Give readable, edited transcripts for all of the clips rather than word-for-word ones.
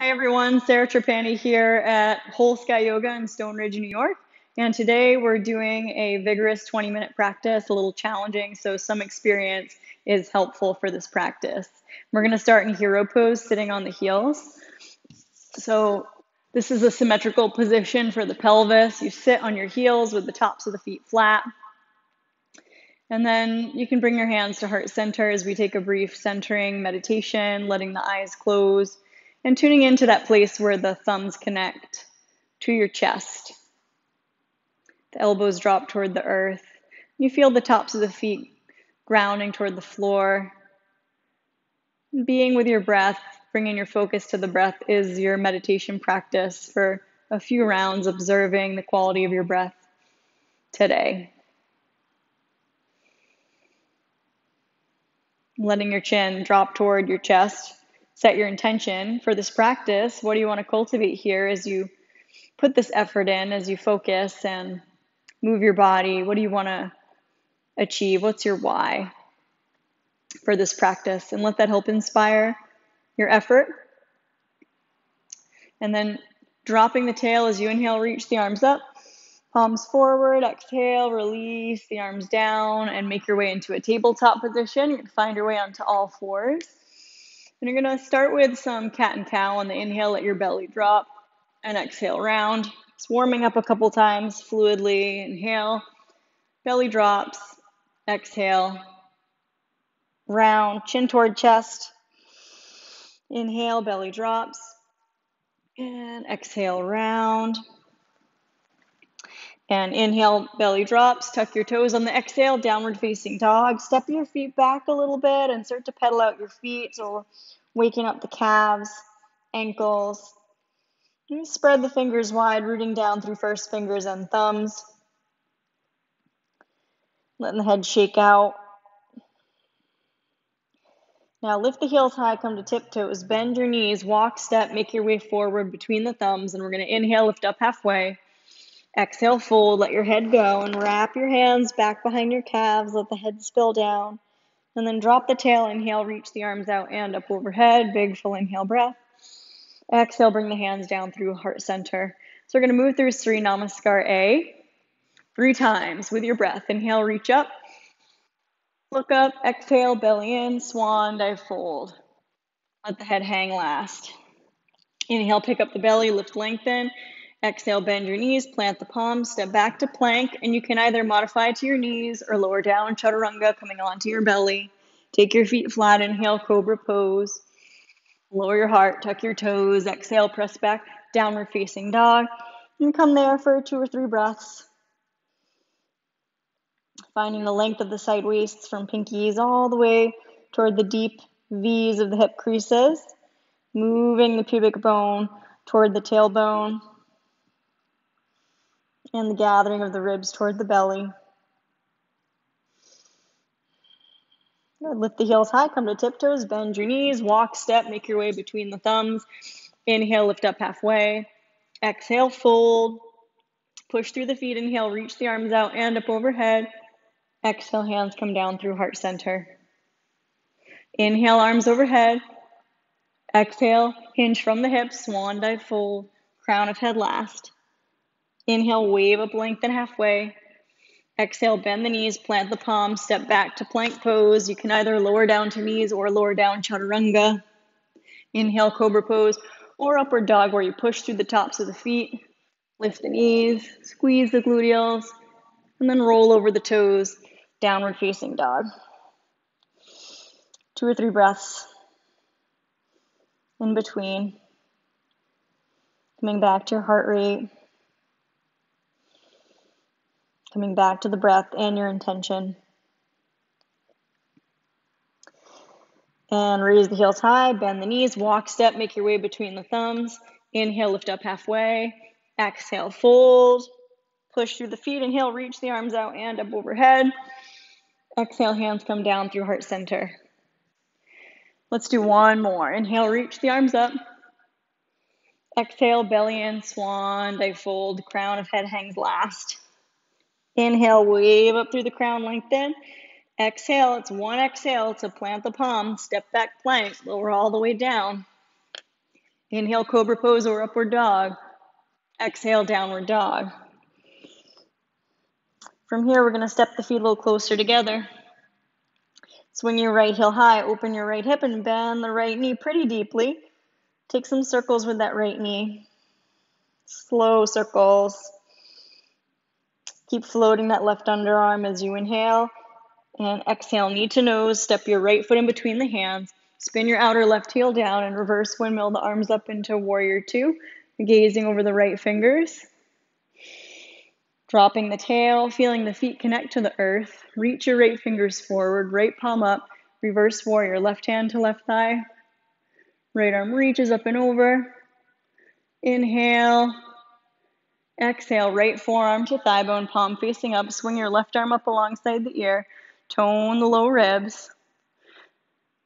Hi everyone, Sarah Trapani here at Whole Sky Yoga in Stone Ridge, New York. And today we're doing a vigorous 20-minute practice, a little challenging, so some experience is helpful for this practice. We're going to start in hero pose, sitting on the heels. So this is a symmetrical position for the pelvis. You sit on your heels with the tops of the feet flat. And then you can bring your hands to heart center as we take a brief centering meditation, letting the eyes close and tuning into that place where the thumbs connect to your chest. The elbows drop toward the earth. You feel the tops of the feet grounding toward the floor. Being with your breath, bringing your focus to the breath is your meditation practice for a few rounds, observing the quality of your breath today. Letting your chin drop toward your chest. Set your intention for this practice. What do you want to cultivate here as you put this effort in, as you focus and move your body? What do you want to achieve? What's your why for this practice? And let that help inspire your effort. And then dropping the tail as you inhale, reach the arms up, palms forward, exhale, release the arms down, and make your way into a tabletop position. You can find your way onto all fours. And you're going to start with some cat and cow. On the inhale, let your belly drop, and exhale, round. Just warming up a couple times fluidly. Inhale, belly drops, exhale, round, chin toward chest. Inhale, belly drops, and exhale, round. And inhale, belly drops, tuck your toes on the exhale, downward facing dog. Step your feet back a little bit and start to pedal out your feet. So waking up the calves, ankles. You spread the fingers wide, rooting down through first fingers and thumbs. Letting the head shake out. Now lift the heels high, come to tiptoes, bend your knees, walk, step, make your way forward between the thumbs. And we're going to inhale, lift up halfway. Exhale, fold, let your head go, and wrap your hands back behind your calves. Let the head spill down. And then drop the tail. Inhale, reach the arms out and up overhead. Big full inhale breath. Exhale, bring the hands down through heart center. So we're going to move through Sri Namaskar A 3 times with your breath. Inhale, reach up. Look up. Exhale, belly in. Swan dive fold. Let the head hang last. Inhale, pick up the belly, lift, lengthen. Exhale, bend your knees, plant the palms, step back to plank, and you can either modify to your knees or lower down, chaturanga, coming onto your belly. Take your feet flat, inhale, cobra pose. Lower your heart, tuck your toes, exhale, press back, downward facing dog, and come there for 2 or 3 breaths. Finding the length of the side waists from pinkies all the way toward the deep V's of the hip creases, moving the pubic bone toward the tailbone, and the gathering of the ribs toward the belly. Good. Lift the heels high, come to tiptoes, bend your knees, walk, step, make your way between the thumbs. Inhale, lift up halfway. Exhale, fold. Push through the feet. Inhale, reach the arms out and up overhead. Exhale, hands come down through heart center. Inhale, arms overhead. Exhale, hinge from the hips, swan dive fold, crown of head last. Inhale, wave up, lengthen halfway. Exhale, bend the knees, plant the palms, step back to plank pose. You can either lower down to knees or lower down chaturanga. Inhale, cobra pose, or upward dog where you push through the tops of the feet. Lift the knees, squeeze the gluteals, and then roll over the toes, downward facing dog. 2 or 3 breaths in between. Coming back to your heart rate. Coming back to the breath and your intention. And raise the heels high, bend the knees, walk, step, make your way between the thumbs. Inhale, lift up halfway. Exhale, fold. Push through the feet. Inhale, reach the arms out and up overhead. Exhale, hands come down through heart center. Let's do one more. Inhale, reach the arms up. Exhale, belly in, swan, dive fold. Crown of head hangs last. Inhale, wave up through the crown, lengthen. Exhale, it's one exhale to plant the palm, step back plank, lower all the way down. Inhale, cobra pose or upward dog. Exhale, downward dog. From here, we're going to step the feet a little closer together. Swing your right heel high, open your right hip, and bend the right knee pretty deeply. Take some circles with that right knee. Slow circles. Keep floating that left underarm as you inhale. And exhale, knee to nose. Step your right foot in between the hands. Spin your outer left heel down and reverse windmill the arms up into warrior two. Gazing over the right fingers. Dropping the tail, feeling the feet connect to the earth. Reach your right fingers forward, right palm up. Reverse warrior, left hand to left thigh. Right arm reaches up and over. Inhale. Exhale, right forearm to thigh bone, palm facing up. Swing your left arm up alongside the ear. Tone the low ribs.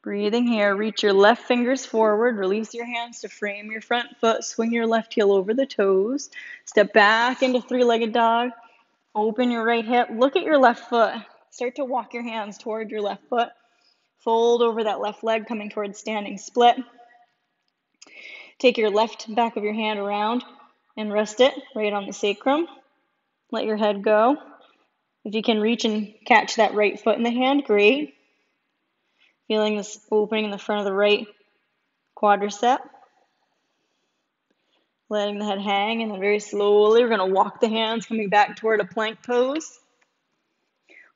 Breathing here. Reach your left fingers forward. Release your hands to frame your front foot. Swing your left heel over the toes. Step back into three-legged dog. Open your right hip. Look at your left foot. Start to walk your hands toward your left foot. Fold over that left leg, coming towards standing split. Take your left back of your hand around and rest it right on the sacrum. Let your head go. If you can reach and catch that right foot in the hand, great. Feeling this opening in the front of the right quadricep. Letting the head hang, and then very slowly we're going to walk the hands coming back toward a plank pose.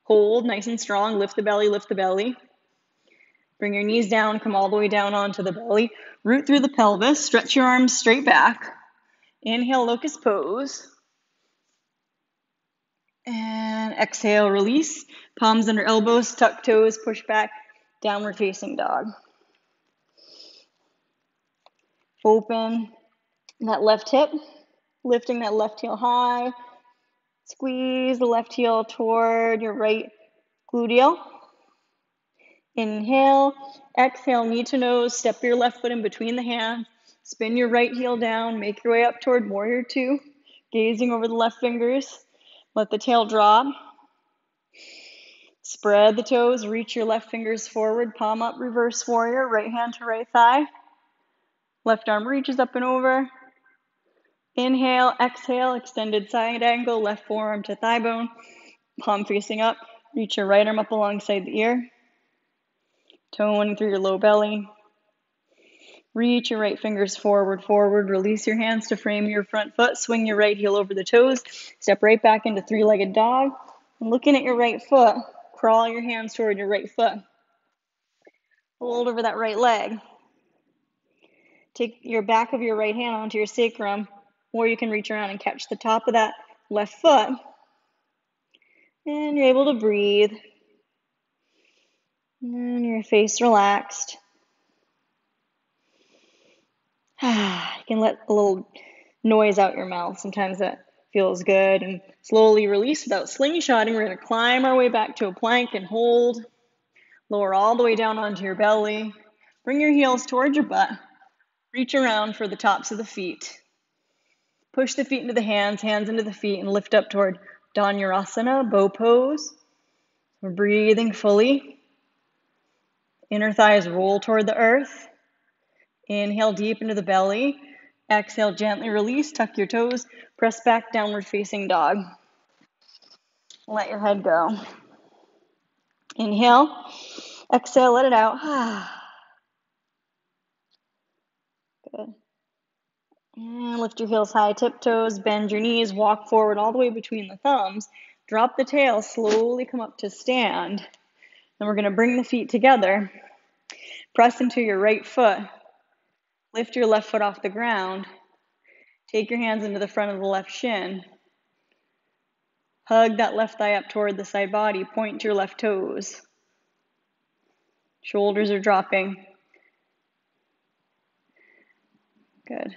Hold nice and strong. Lift the belly, lift the belly. Bring your knees down, come all the way down onto the belly. Root through the pelvis. Stretch your arms straight back. Inhale, locust pose. And exhale, release. Palms under elbows, tuck toes, push back. Downward facing dog. Open that left hip. Lifting that left heel high. Squeeze the left heel toward your right gluteal. Inhale, exhale, knee to nose, step your left foot in between the hands, spin your right heel down, make your way up toward warrior two, gazing over the left fingers, let the tail drop, spread the toes, reach your left fingers forward, palm up, reverse warrior, right hand to right thigh, left arm reaches up and over, inhale, exhale, extended side angle, left forearm to thigh bone, palm facing up, reach your right arm up alongside the ear, tone through your low belly. Reach your right fingers forward, forward. Release your hands to frame your front foot. Swing your right heel over the toes. Step right back into three-legged dog. And looking at your right foot, crawl your hands toward your right foot. Hold over that right leg. Take your back of your right hand onto your sacrum, or you can reach around and catch the top of that left foot. And you're able to breathe. And your face relaxed. You can let a little noise out your mouth. Sometimes that feels good. And slowly release without slingshotting. We're going to climb our way back to a plank and hold. Lower all the way down onto your belly. Bring your heels towards your butt. Reach around for the tops of the feet. Push the feet into the hands, hands into the feet, and lift up toward Dhanurasana, bow pose. We're breathing fully. Inner thighs roll toward the earth. Inhale deep into the belly. Exhale, gently release, tuck your toes, press back, downward facing dog. Let your head go. Inhale, exhale, let it out. Good. And lift your heels high, tiptoes, bend your knees, walk forward all the way between the thumbs. Drop the tail, slowly come up to stand. Then we're going to bring the feet together. Press into your right foot. Lift your left foot off the ground. Take your hands into the front of the left shin. Hug that left thigh up toward the side body. Point to your left toes. Shoulders are dropping. Good.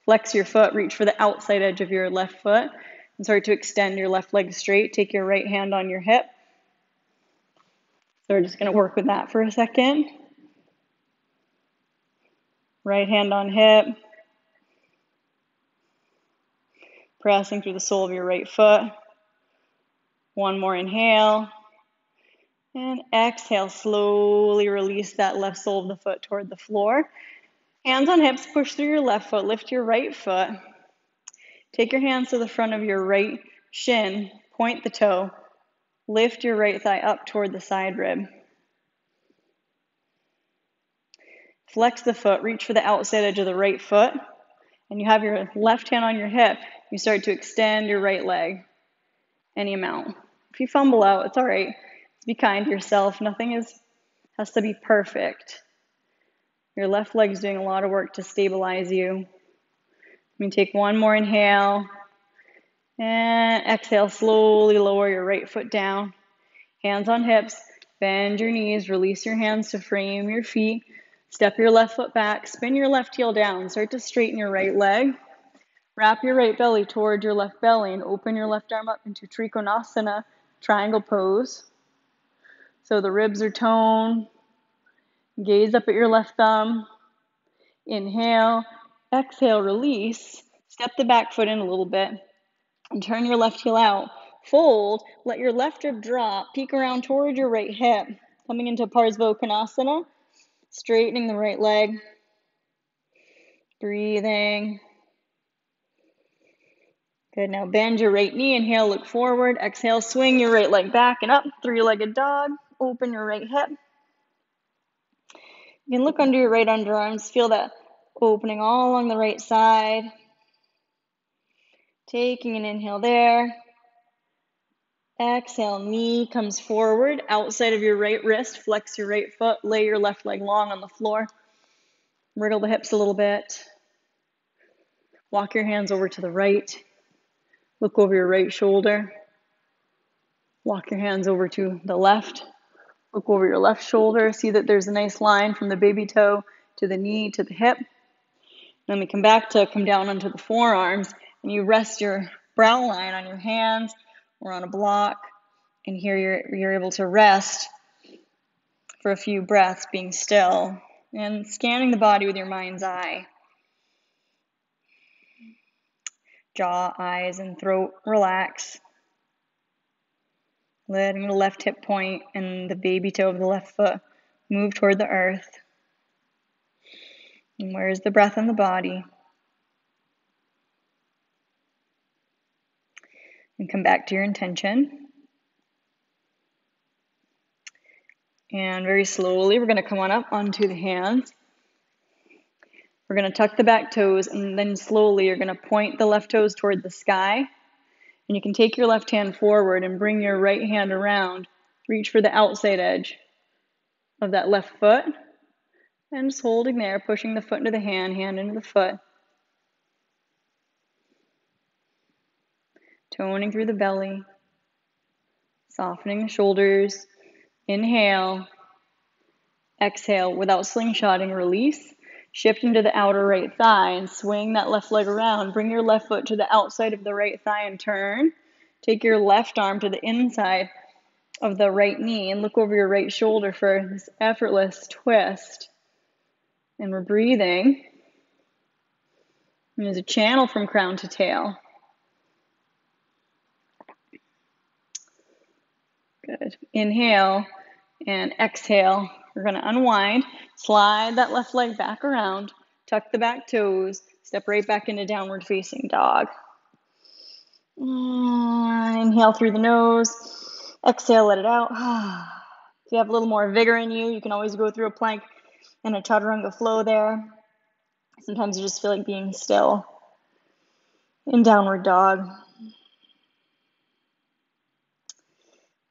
Flex your foot. Reach for the outside edge of your left foot. And start to extend your left leg straight. Take your right hand on your hip. So we're just going to work with that for a second. Right hand on hip. Pressing through the sole of your right foot. One more inhale. And exhale, slowly release that left sole of the foot toward the floor. Hands on hips, push through your left foot, lift your right foot. Take your hands to the front of your right shin, point the toe, lift your right thigh up toward the side rib. Flex the foot, reach for the outside edge of the right foot, and you have your left hand on your hip. You start to extend your right leg any amount. If you fumble out, it's all right. Be kind to yourself. Nothing has to be perfect. Your left leg is doing a lot of work to stabilize you. You take one more inhale, and exhale, slowly lower your right foot down. Hands on hips, bend your knees, release your hands to frame your feet. Step your left foot back, spin your left heel down, start to straighten your right leg. Wrap your right belly toward your left belly and open your left arm up into Trikonasana, triangle pose. So the ribs are toned. Gaze up at your left thumb. Inhale, exhale, release. Step the back foot in a little bit and turn your left heel out. Fold, let your left rib drop, peek around toward your right hip. Coming into Parsva, straightening the right leg. Breathing. Good, now bend your right knee, inhale, look forward. Exhale, swing your right leg back and up, three-legged dog. Open your right hip. You can look under your right underarms, feel that opening all along the right side. Taking an inhale there. Exhale, knee comes forward, outside of your right wrist, flex your right foot, lay your left leg long on the floor. Wriggle the hips a little bit. Walk your hands over to the right. Look over your right shoulder. Walk your hands over to the left. Look over your left shoulder. See that there's a nice line from the baby toe to the knee to the hip. Then we come back to come down onto the forearms, and you rest your brow line on your hands or on a block. And here you're able to rest for a few breaths, being still and scanning the body with your mind's eye. Jaw, eyes, and throat relax. Letting the left hip point and the baby toe of the left foot move toward the earth. And where's the breath in the body? And come back to your intention. And very slowly, we're going to come on up onto the hands. We're going to tuck the back toes, and then slowly you're going to point the left toes toward the sky. And you can take your left hand forward and bring your right hand around. Reach for the outside edge of that left foot. And just holding there, pushing the foot into the hand into the foot. Toning through the belly. Softening the shoulders. Inhale. Exhale, without slingshotting, release. Shift into the outer right thigh and swing that left leg around. Bring your left foot to the outside of the right thigh and turn. Take your left arm to the inside of the right knee and look over your right shoulder for this effortless twist. And we're breathing. And there's a channel from crown to tail. Good. Inhale and exhale. We're going to unwind. Slide that left leg back around. Tuck the back toes. Step right back into downward facing dog. Inhale through the nose. Exhale, let it out. If you have a little more vigor in you, you can always go through a plank and a chaturanga flow there. Sometimes you just feel like being still in downward dog.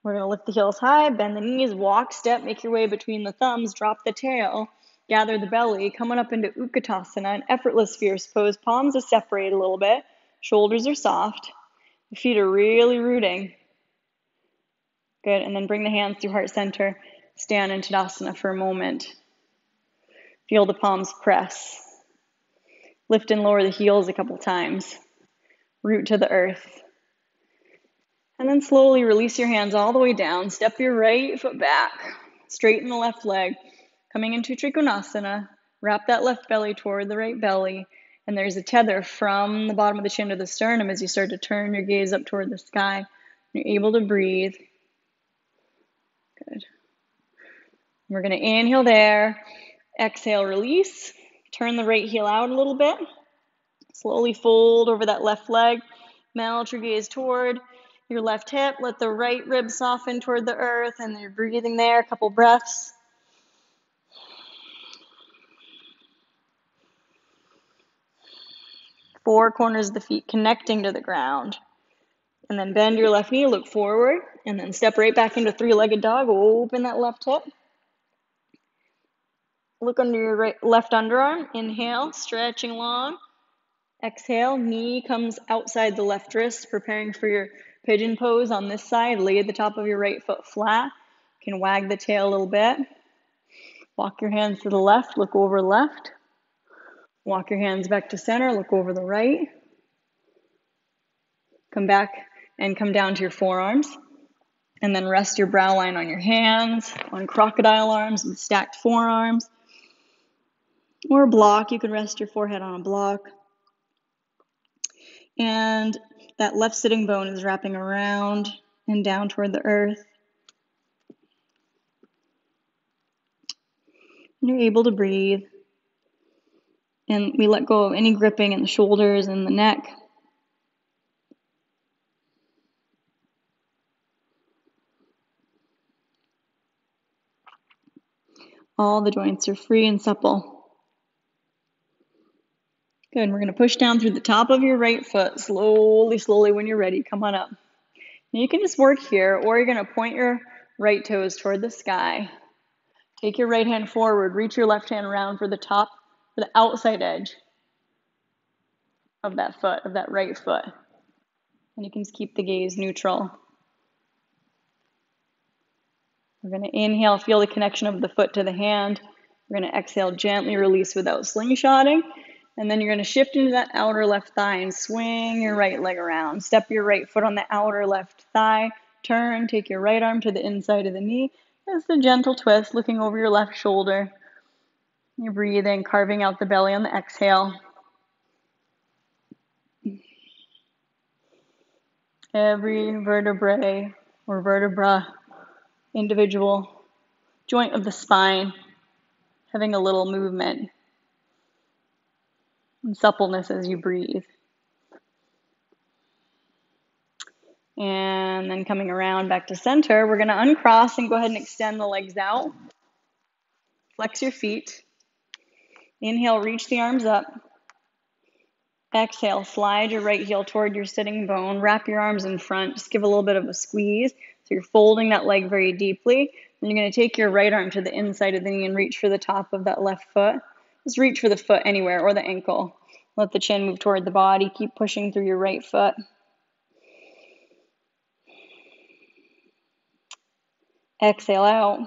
We're going to lift the heels high, bend the knees, walk, step, make your way between the thumbs, drop the tail, gather the belly, coming up into Utkatasana, an effortless fierce pose. Palms are separated a little bit, shoulders are soft, the feet are really rooting. Good, and then bring the hands through heart center, stand in Tadasana for a moment. Feel the palms press. Lift and lower the heels a couple times. Root to the earth. And then slowly release your hands all the way down. Step your right foot back. Straighten the left leg. Coming into Trikonasana. Wrap that left belly toward the right belly. And there's a tether from the bottom of the chin to the sternum as you start to turn your gaze up toward the sky. You're able to breathe. Good. We're going to inhale there. Exhale, release. Turn the right heel out a little bit. Slowly fold over that left leg. Melt your gaze toward your left hip. Let the right rib soften toward the earth, and you're breathing there. A couple breaths. Four corners of the feet connecting to the ground. And then bend your left knee, look forward, and then step right back into three-legged dog. Open that left hip. Look under your left underarm. Inhale, stretching long. Exhale, knee comes outside the left wrist, preparing for your pigeon pose on this side. Lay the top of your right foot flat. You can wag the tail a little bit. Walk your hands to the left, look over left. Walk your hands back to center, look over the right. Come back and come down to your forearms. And then rest your brow line on your hands, on crocodile arms with stacked forearms. Or a block, you can rest your forehead on a block. And that left sitting bone is wrapping around and down toward the earth. And you're able to breathe. And we let go of any gripping in the shoulders and the neck. All the joints are free and supple. Good, we're going to push down through the top of your right foot, slowly, slowly when you're ready. Come on up. And you can just work here, or you're going to point your right toes toward the sky. Take your right hand forward, reach your left hand around for the top, for the outside edge of that foot, of that right foot. And you can just keep the gaze neutral. We're going to inhale, feel the connection of the foot to the hand. We're going to exhale, gently release without slingshotting. And then you're going to shift into that outer left thigh and swing your right leg around. Step your right foot on the outer left thigh. Turn, take your right arm to the inside of the knee. Just a gentle twist, looking over your left shoulder. You're breathing, carving out the belly on the exhale. Every vertebrae or vertebra, individual joint of the spine, having a little movement and suppleness as you breathe. And then coming around back to center, we're going to uncross and go ahead and extend the legs out. Flex your feet. Inhale, reach the arms up. Exhale, slide your right heel toward your sitting bone. Wrap your arms in front. Just give a little bit of a squeeze. So you're folding that leg very deeply. And you're going to take your right arm to the inside of the knee and reach for the top of that left foot. Just reach for the foot anywhere, or the ankle. Let the chin move toward the body. Keep pushing through your right foot. Exhale out.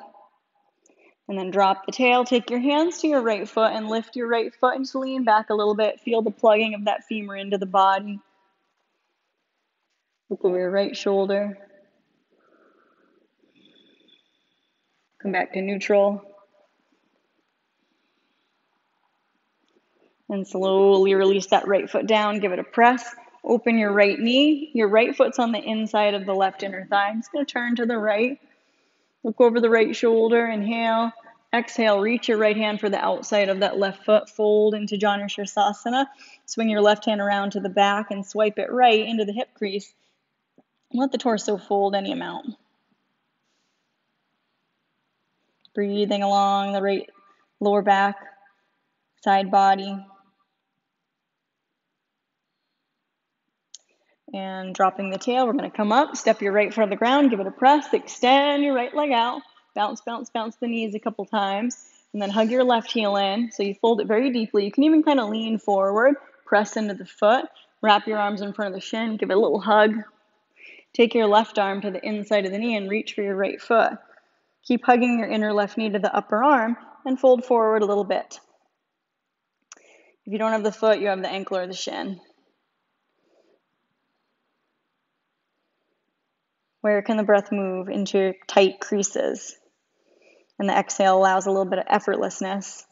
And then drop the tail. Take your hands to your right foot and lift your right foot and just lean back a little bit. Feel the plugging of that femur into the body. Look over your right shoulder. Come back to neutral. And slowly release that right foot down. Give it a press. Open your right knee. Your right foot's on the inside of the left inner thigh. I'm just going to turn to the right. Look over the right shoulder. Inhale. Exhale. Reach your right hand for the outside of that left foot. Fold into Janu Sirsasana. Swing your left hand around to the back and swipe it right into the hip crease. Let the torso fold any amount. Breathing along the right lower back, side body. And dropping the tail, we're going to come up, step your right foot on the ground, give it a press, extend your right leg out, bounce, bounce, bounce the knees a couple times, and then hug your left heel in. So you fold it very deeply. You can even kind of lean forward, press into the foot, wrap your arms in front of the shin, give it a little hug. Take your left arm to the inside of the knee and reach for your right foot. Keep hugging your inner left knee to the upper arm and fold forward a little bit. If you don't have the foot, you have the ankle or the shin. Where can the breath move into tight creases? And the exhale allows a little bit of effortlessness.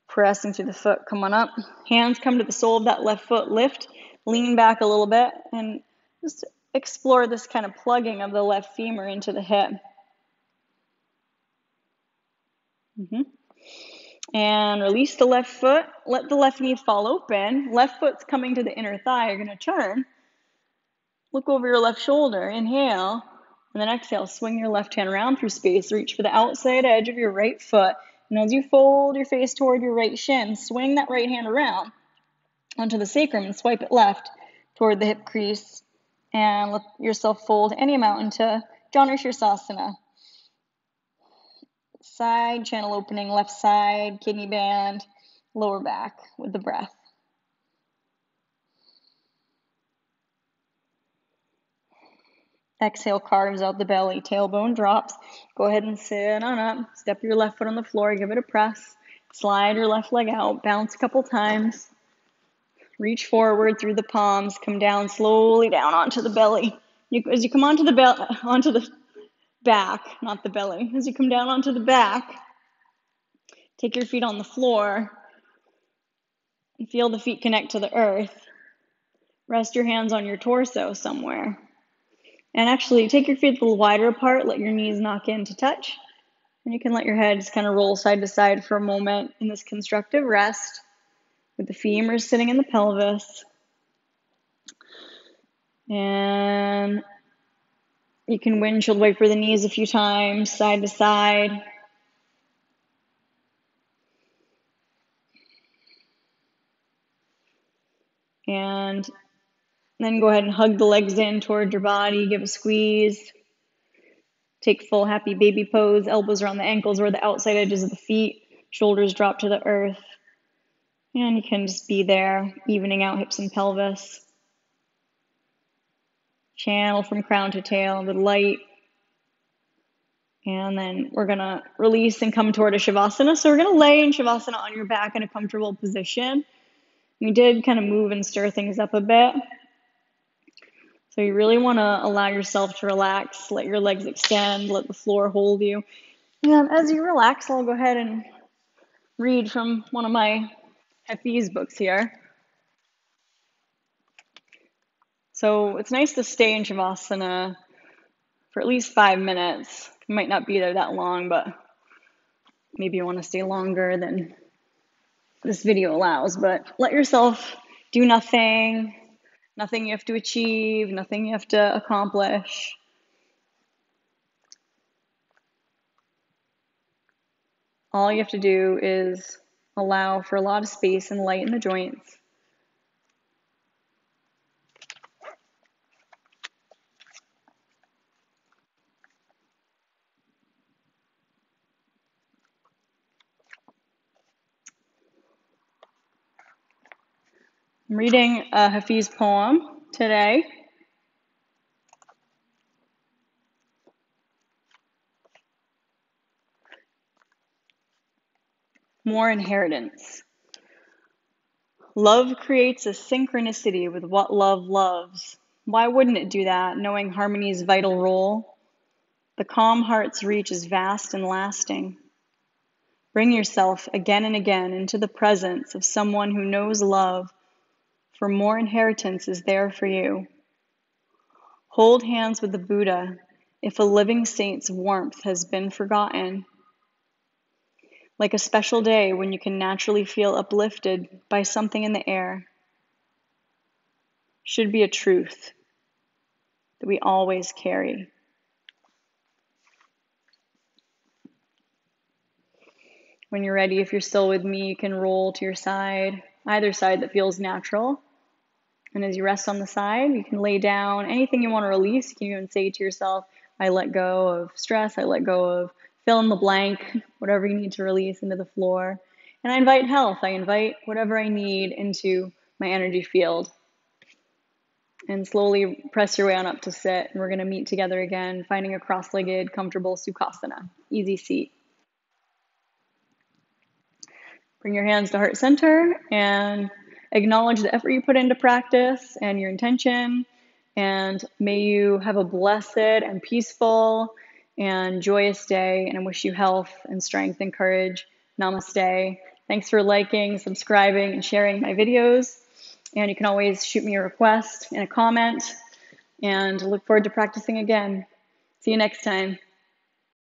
Pressing through the foot, come on up. Hands come to the sole of that left foot, lift, lean back a little bit, and just explore this kind of plugging of the left femur into the hip. And release the left foot. Let the left knee fall open. Left foot's coming to the inner thigh. You're going to turn. Look over your left shoulder. Inhale. And then exhale. Swing your left hand around through space. Reach for the outside edge of your right foot. And as you fold your face toward your right shin, swing that right hand around onto the sacrum and swipe it left toward the hip crease. And let yourself fold any amount into Janu Sirsasana. Side channel opening, left side, kidney band, lower back with the breath. Exhale, carves out the belly, tailbone drops. Go ahead and sit on up. Step your left foot on the floor, give it a press. Slide your left leg out, bounce a couple times. Reach forward through the palms, come down slowly down onto the belly. As you come onto the back, not the belly. As you come down onto the back, take your feet on the floor and feel the feet connect to the earth. Rest your hands on your torso somewhere. And actually take your feet a little wider apart, let your knees knock in to touch. And you can let your head just kind of roll side to side for a moment in this constructive rest with the femurs sitting in the pelvis. And you can windshield wiper the knees a few times, side to side. And then go ahead and hug the legs in toward your body, give a squeeze. Take full happy baby pose, elbows around the ankles or the outside edges of the feet, shoulders drop to the earth. And you can just be there, evening out hips and pelvis. Channel from crown to tail with light. And then we're going to release and come toward a Shavasana. So we're going to lay in Shavasana on your back in a comfortable position. We did kind of move and stir things up a bit. So you really want to allow yourself to relax, let your legs extend, let the floor hold you. And as you relax, I'll go ahead and read from one of my Hafiz books here. So it's nice to stay in Shavasana for at least 5 minutes. You might not be there that long, but maybe you want to stay longer than this video allows. But let yourself do nothing. Nothing you have to achieve, nothing you have to accomplish. All you have to do is allow for a lot of space and light in the joints. I'm reading a Hafiz poem today. More inheritance. Love creates a synchronicity with what love loves. Why wouldn't it do that, knowing harmony's vital role? The calm heart's reach is vast and lasting. Bring yourself again and again into the presence of someone who knows love, for more inheritance is there for you. Hold hands with the Buddha if a living saint's warmth has been forgotten. Like a special day when you can naturally feel uplifted by something in the air. Should be a truth that we always carry. When you're ready, if you're still with me, you can roll to your side, either side that feels natural. And as you rest on the side, you can lay down anything you want to release. You can even say to yourself, I let go of stress, I let go of fill in the blank, whatever you need to release into the floor. And I invite health. I invite whatever I need into my energy field. And slowly press your way on up to sit. And we're going to meet together again, finding a cross-legged, comfortable Sukhasana. Easy seat. Bring your hands to heart center and acknowledge the effort you put into practice and your intention. And may you have a blessed and peaceful and joyous day. And I wish you health and strength and courage. Namaste. Thanks for liking, subscribing, and sharing my videos. And you can always shoot me a request in a comment. And look forward to practicing again. See you next time.